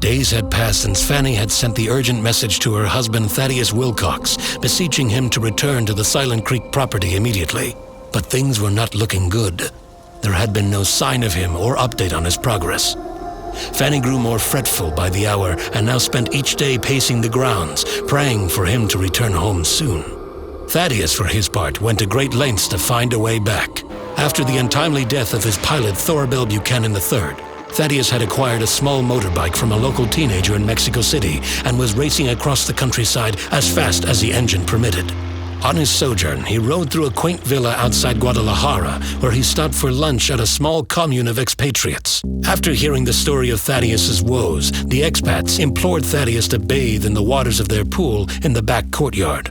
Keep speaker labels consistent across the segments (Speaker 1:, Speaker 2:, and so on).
Speaker 1: Days had passed since Fanny had sent the urgent message to her husband Thaddeus Wilcox, beseeching him to return to the Silent Creek property immediately. But things were not looking good. There had been no sign of him or update on his progress. Fanny grew more fretful by the hour and now spent each day pacing the grounds, praying for him to return home soon. Thaddeus, for his part, went to great lengths to find a way back. After the untimely death of his pilot Thorabel Buchanan III, Thaddeus had acquired a small motorbike from a local teenager in Mexico City and was racing across the countryside as fast as the engine permitted. On his sojourn, he rode through a quaint villa outside Guadalajara, where he stopped for lunch at a small commune of expatriates. After hearing the story of Thaddeus's woes, the expats implored Thaddeus to bathe in the waters of their pool in the back courtyard.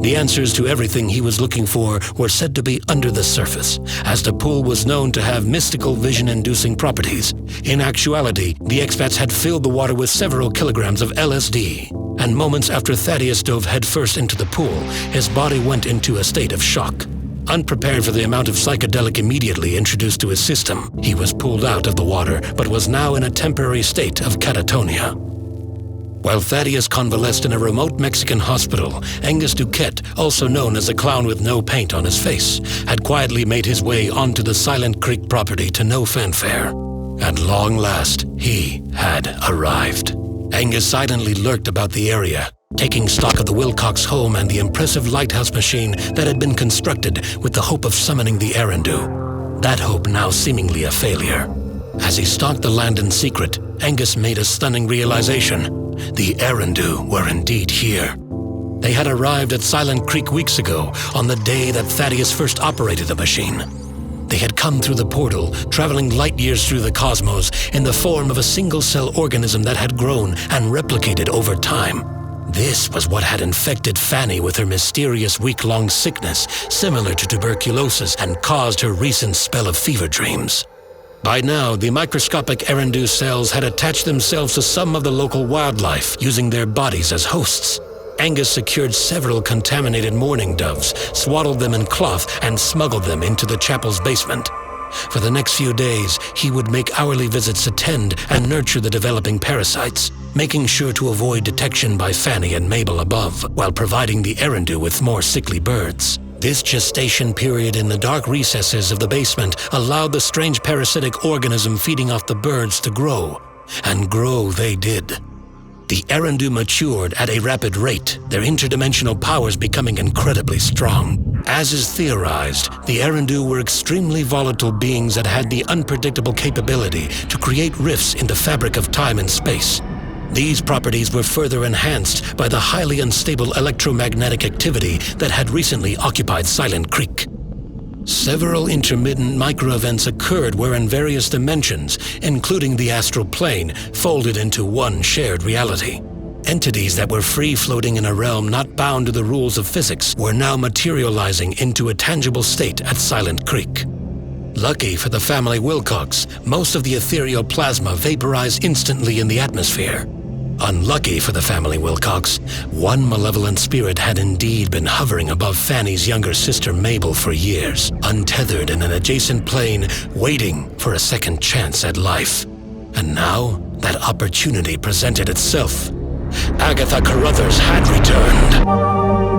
Speaker 1: The answers to everything he was looking for were said to be under the surface, as the pool was known to have mystical vision-inducing properties. In actuality, the expats had filled the water with several kilograms of LSD, and moments after Thaddeus dove headfirst into the pool, his body went into a state of shock. Unprepared for the amount of psychedelic immediately introduced to his system, he was pulled out of the water, but was now in a temporary state of catatonia. While Thaddeus convalesced in a remote Mexican hospital, Angus Duquette, also known as the clown with no paint on his face, had quietly made his way onto the Silent Creek property to no fanfare. At long last, he had arrived. Angus silently lurked about the area, taking stock of the Wilcox home and the impressive lighthouse machine that had been constructed with the hope of summoning the Eridu. That hope now seemingly a failure. As he stalked the land in secret, Angus made a stunning realization. The Eridu were indeed here. They had arrived at Silent Creek weeks ago, on the day that Thaddeus first operated the machine. They had come through the portal, traveling light years through the cosmos, in the form of a single-cell organism that had grown and replicated over time. This was what had infected Fanny with her mysterious week-long sickness, similar to tuberculosis, and caused her recent spell of fever dreams. By now, the microscopic Eridu cells had attached themselves to some of the local wildlife, using their bodies as hosts. Angus secured several contaminated mourning doves, swaddled them in cloth, and smuggled them into the chapel's basement. For the next few days, he would make hourly visits to tend and nurture the developing parasites, making sure to avoid detection by Fanny and Mabel above, while providing the Eridu with more sickly birds. This gestation period in the dark recesses of the basement allowed the strange parasitic organism feeding off the birds to grow, and grow they did. The Eridu matured at a rapid rate, their interdimensional powers becoming incredibly strong. As is theorized, the Eridu were extremely volatile beings that had the unpredictable capability to create rifts in the fabric of time and space. These properties were further enhanced by the highly unstable electromagnetic activity that had recently occupied Silent Creek. Several intermittent micro-events occurred wherein various dimensions, including the astral plane, folded into one shared reality. Entities that were free-floating in a realm not bound to the rules of physics were now materializing into a tangible state at Silent Creek. Lucky for the family Wilcox, most of the ethereal plasma vaporized instantly in the atmosphere. Unlucky for the family Wilcox, one malevolent spirit had indeed been hovering above Fanny's younger sister Mabel for years, untethered in an adjacent plane, waiting for a second chance at life. And now, that opportunity presented itself. Agatha Carruthers had returned.